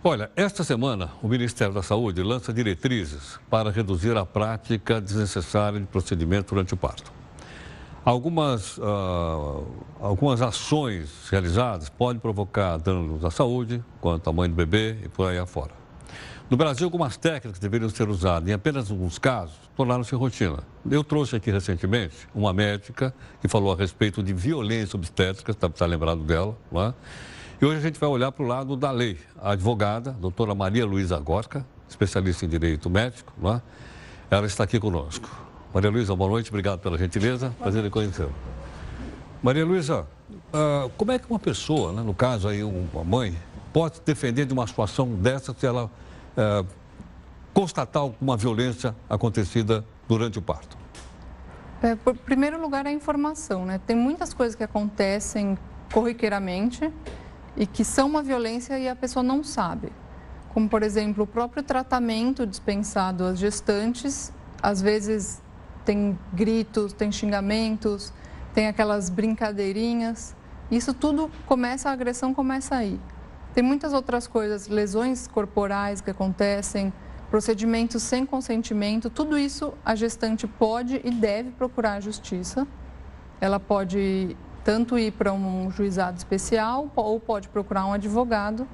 Olha, esta semana o Ministério da Saúde lança diretrizes para reduzir a prática desnecessária de procedimento durante o parto. Algumas ações realizadas podem provocar danos à saúde, quanto à mãe do bebê e por aí afora. No Brasil, algumas técnicas deveriam ser usadas, em apenas alguns casos, tornaram-se rotina. Eu trouxe aqui recentemente uma médica que falou a respeito de violência obstétrica, está lembrado dela, não é? E hoje a gente vai olhar para o lado da lei. A advogada, a doutora Maria Luísa Gorca, especialista em direito médico, não é? Ela está aqui conosco. Maria Luísa, boa noite, obrigado pela gentileza, prazer em conhecê-la. Maria Luísa, como é que uma pessoa, né, no caso aí uma mãe, pode se defender de uma situação dessa se ela constatar alguma violência acontecida durante o parto? Em primeiro lugar, a informação, né? Tem muitas coisas que acontecem corriqueiramente e que são uma violência e a pessoa não sabe. Como, por exemplo, o próprio tratamento dispensado às gestantes, às vezes tem gritos, tem xingamentos, tem aquelas brincadeirinhas. Isso tudo a agressão começa aí. Tem muitas outras coisas, lesões corporais que acontecem, procedimentos sem consentimento, tudo isso a gestante pode e deve procurar a justiça. Ela pode tanto ir para um juizado especial ou pode procurar um advogado.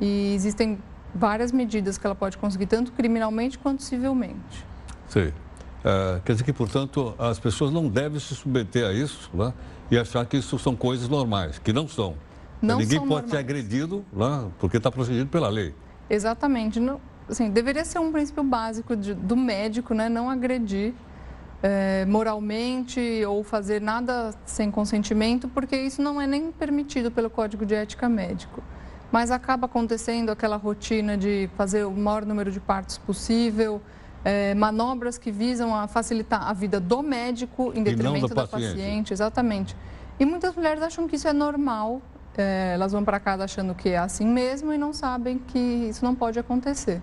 E existem várias medidas que ela pode conseguir, tanto criminalmente quanto civilmente. Sim. Quer dizer que, portanto, as pessoas não devem se submeter a isso, né? E achar que isso são coisas normais, que não são. Ninguém pode ser agredido, né? Porque está protegido pela lei. Exatamente. Não, assim, deveria ser um princípio básico do médico, né? Não agredir moralmente ou fazer nada sem consentimento, porque isso não é nem permitido pelo Código de Ética Médico. Mas acaba acontecendo aquela rotina de fazer o maior número de partos possível, manobras que visam a facilitar a vida do médico em detrimento da paciente. Exatamente. E muitas mulheres acham que isso é normal, elas vão para casa achando que é assim mesmo e não sabem que isso não pode acontecer.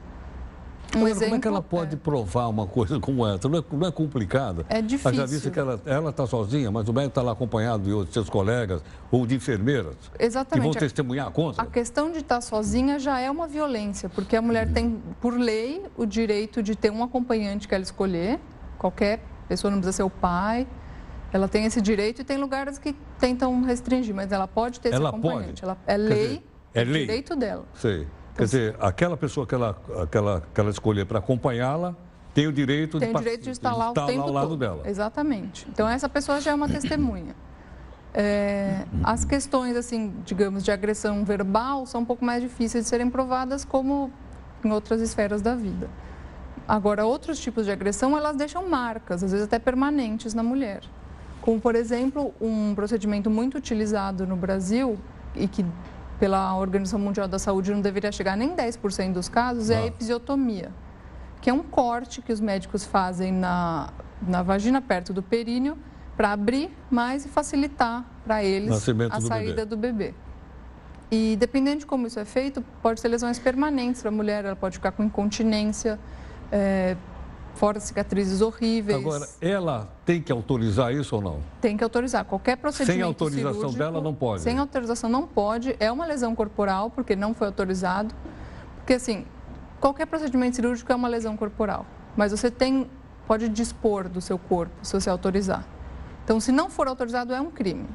Como é que ela pode provar uma coisa como essa? Não é complicada? É difícil. Ela já disse que ela está sozinha, mas o médico está lá acompanhado de outros seus colegas ou de enfermeiras. Exatamente. Que vão testemunhar contra. A questão de estar sozinha já é uma violência, porque a mulher tem, por lei, o direito de ter um acompanhante que ela escolher. Qualquer pessoa, não precisa ser o pai. Ela tem esse direito e tem lugares que tentam restringir, mas ela pode ter esse acompanhante. É lei, é lei. Direito dela. Sei. Quer dizer, aquela pessoa que ela escolher para acompanhá-la tem o direito de estar lá o tempo ao lado todo. dela. Exatamente. Então, essa pessoa já é uma testemunha. As questões, assim, digamos, de agressão verbal são um pouco mais difíceis de serem provadas, como em outras esferas da vida. Agora, outros tipos de agressão, elas deixam marcas, às vezes até permanentes na mulher. Como, por exemplo, um procedimento muito utilizado no Brasil e que pela Organização Mundial da Saúde não deveria chegar nem 10% dos casos, é a episiotomia, que é um corte que os médicos fazem na vagina, perto do períneo, para abrir mais e facilitar para eles a saída do bebê. E dependendo de como isso é feito, pode ser lesões permanentes para a mulher, ela pode ficar com incontinência, fora cicatrizes horríveis. Agora, ela tem que autorizar isso ou não? Tem que autorizar. Qualquer procedimento sem autorização dela não pode? Sem autorização não pode. É uma lesão corporal, porque não foi autorizado. Porque, assim, qualquer procedimento cirúrgico é uma lesão corporal. Mas você pode dispor do seu corpo, se você autorizar. Então, se não for autorizado, é um crime.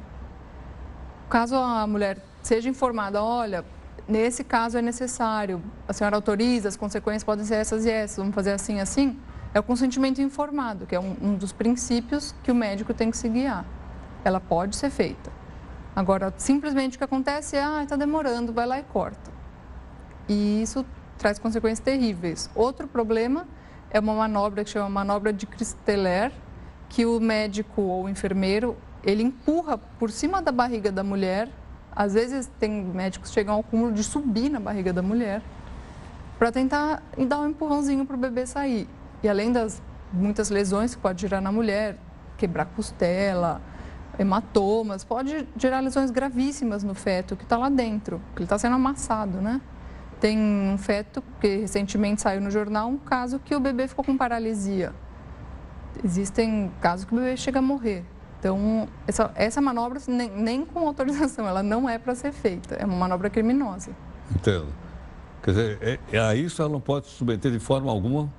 Caso a mulher seja informada, olha, nesse caso é necessário, a senhora autoriza, as consequências podem ser essas e essas, vamos fazer assim, assim... É o consentimento informado, que é um dos princípios que o médico tem que se guiar. Ela pode ser feita. Agora, simplesmente o que acontece é, está demorando, vai lá e corta. E isso traz consequências terríveis. Outro problema é uma manobra que chama manobra de Christeler, que o médico ou o enfermeiro, ele empurra por cima da barriga da mulher. Às vezes, tem médicos que chegam ao cúmulo de subir na barriga da mulher para tentar dar um empurrãozinho para o bebê sair. E além das muitas lesões que pode gerar na mulher, quebrar costela, hematomas, pode gerar lesões gravíssimas no feto que está lá dentro, que ele está sendo amassado, né? Tem um feto, que recentemente saiu no jornal, um caso que o bebê ficou com paralisia. Existem casos que o bebê chega a morrer. Então, essa manobra, nem com autorização, ela não é para ser feita. É uma manobra criminosa. Entendo. Quer dizer, a isso ela não pode se submeter de forma alguma,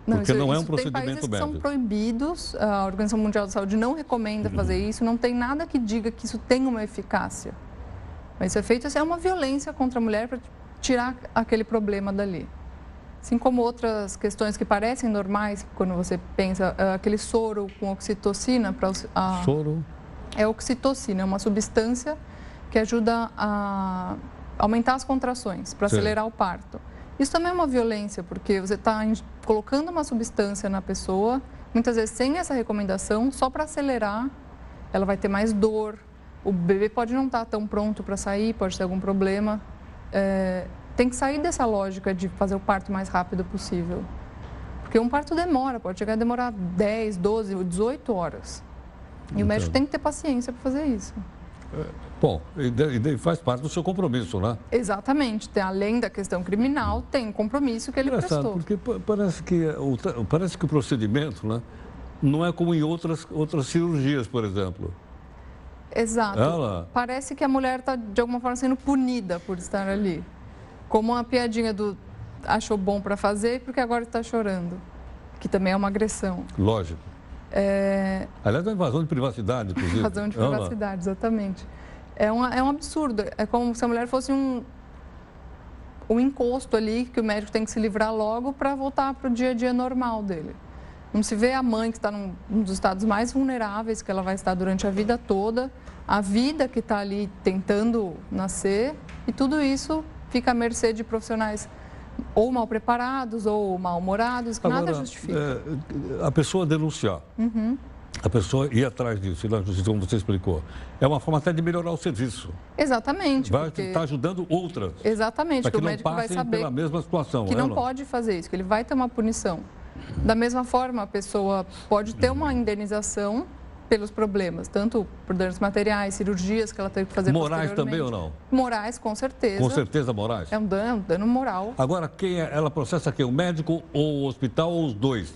porque não é um procedimento médico. Tem países que são proibidos, a Organização Mundial da Saúde não recomenda fazer isso, não tem nada que diga que isso tem uma eficácia. Mas isso é feito, é uma violência contra a mulher para tirar aquele problema dali. Assim como outras questões que parecem normais, quando você pensa, aquele soro com oxitocina. Soro? É oxitocina, é uma substância que ajuda a aumentar as contrações, para acelerar o parto. Isso também é uma violência, porque você está colocando uma substância na pessoa, muitas vezes sem essa recomendação, só para acelerar, ela vai ter mais dor, o bebê pode não estar tão pronto para sair, pode ter algum problema. Tem que sair dessa lógica de fazer o parto o mais rápido possível. Porque um parto demora, pode chegar a demorar 10, 12, 18 horas. E o médico tem que ter paciência para fazer isso. Bom, e faz parte do seu compromisso, né? Exatamente. Além da questão criminal, tem um compromisso que ele prestou. Porque parece que o procedimento, né, não é como em outras cirurgias, por exemplo. Exato. Parece que a mulher está, de alguma forma, sendo punida por estar ali. Como uma piadinha do achou bom para fazer porque agora está chorando. Que também é uma agressão. Lógico. Aliás, é uma invasão de privacidade, inclusive. Invasão de privacidade, exatamente. É um absurdo. É como se a mulher fosse um encosto ali que o médico tem que se livrar logo para voltar para o dia a dia normal dele. Não se vê a mãe que está num dos estados mais vulneráveis que ela vai estar durante a vida toda, a vida que está ali tentando nascer, e tudo isso fica à mercê de profissionais ou mal preparados ou mal-humorados, que nada justifica. A pessoa denunciar, a pessoa ir atrás disso, ir na justiça, como você explicou, é uma forma até de melhorar o serviço. Exatamente. Vai estar ajudando outras. Exatamente, para que o médico vai saber pela mesma situação. Que não pode fazer isso, que ele vai ter uma punição. Da mesma forma, a pessoa pode ter uma indenização pelos problemas, tanto por danos materiais, cirurgias que ela teve que fazer Morais também ou não? Morais, com certeza. Com certeza, morais? É um dano moral. Agora, ela processa quem? O médico ou o hospital ou os dois?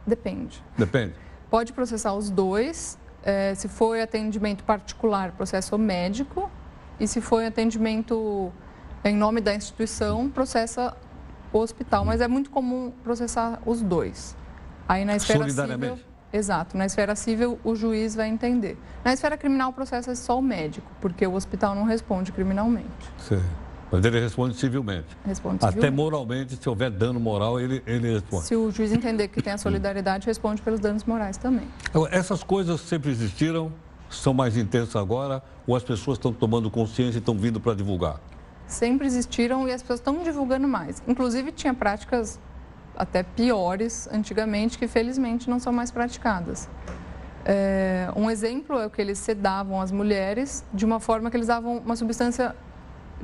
Depende. Depende? Pode processar os dois. Se for atendimento particular, processa o médico. E se for atendimento em nome da instituição, processa o hospital. Mas é muito comum processar os dois. Aí na esfera solidariamente? Civil, exato. Na esfera civil, o juiz vai entender. Na esfera criminal, processa só o médico, porque o hospital não responde criminalmente. Sim. Mas ele responde civilmente. Responde civilmente. Até moralmente, se houver dano moral, ele responde. Se o juiz entender que tem a solidariedade, responde pelos danos morais também. Agora, essas coisas sempre existiram, são mais intensas agora, ou as pessoas estão tomando consciência e estão vindo para divulgar? Sempre existiram e as pessoas estão divulgando mais. Inclusive, tinha práticas até piores antigamente, que felizmente não são mais praticadas. Um exemplo é o que eles sedavam as mulheres de uma forma que eles davam uma substância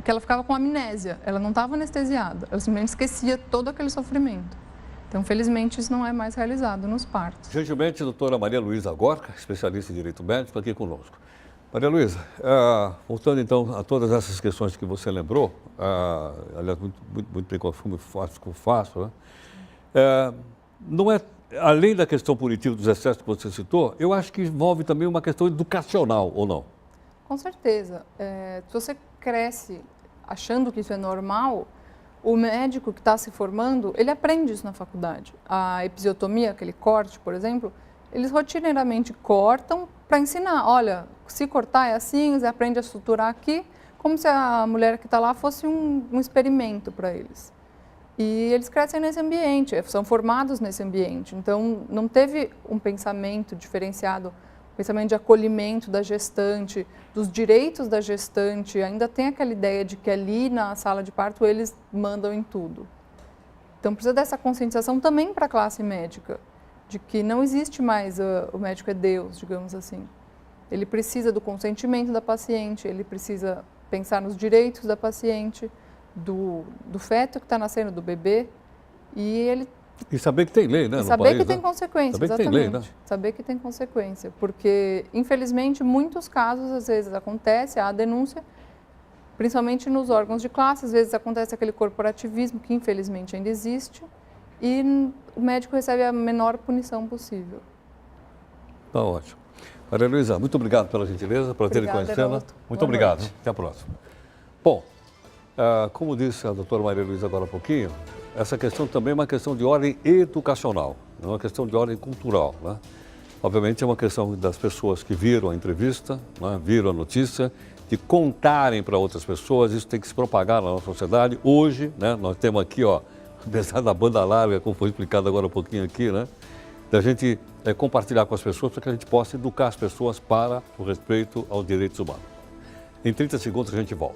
que ela ficava com amnésia, ela não estava anestesiada, ela simplesmente esquecia todo aquele sofrimento. Então, felizmente, isso não é mais realizado nos partos. Gentilmente, a doutora Maria Luísa Gorka, especialista em direito médico, aqui conosco. Maria Luísa, voltando então a todas essas questões que você lembrou, aliás, muito bem, como fácil, né? Não é, além da questão punitiva dos excessos que você citou, eu acho que envolve também uma questão educacional, ou não? Com certeza. Se você cresce achando que isso é normal, o médico que está se formando, ele aprende isso na faculdade. A episiotomia, aquele corte, por exemplo, eles rotineiramente cortam para ensinar. Olha, se cortar é assim, você aprende a suturar aqui, como se a mulher que está lá fosse um experimento para eles. E eles crescem nesse ambiente, são formados nesse ambiente. Então, não teve um pensamento diferenciado, pensamento de acolhimento da gestante, dos direitos da gestante. Ainda tem aquela ideia de que ali na sala de parto eles mandam em tudo. Então, precisa dessa conscientização também para a classe médica, de que não existe mais o médico é Deus, digamos assim. Ele precisa do consentimento da paciente, ele precisa pensar nos direitos da paciente, do feto que está nascendo, do bebê, e saber que tem lei, né? E saber que tem consequência, saber exatamente. Que tem lei, né? Saber que tem consequência, porque, infelizmente, muitos casos, às vezes, acontece a denúncia, principalmente nos órgãos de classe, às vezes acontece aquele corporativismo, que infelizmente ainda existe, e o médico recebe a menor punição possível. Tá ótimo. Maria Luísa, muito obrigado pela gentileza, por ter conhecê-la. Muito obrigado. Até a próxima. Bom, Como disse a doutora Maria Luísa agora há pouquinho, essa questão também é uma questão de ordem educacional, é uma questão de ordem cultural, né? Obviamente é uma questão das pessoas que viram a entrevista, né, viram a notícia, de contarem para outras pessoas, isso tem que se propagar na nossa sociedade. Hoje, né, nós temos aqui, ó, apesar da banda larga, como foi explicado agora há pouquinho aqui, né, da gente compartilhar com as pessoas para que a gente possa educar as pessoas para o respeito aos direitos humanos. Em 30 segundos a gente volta.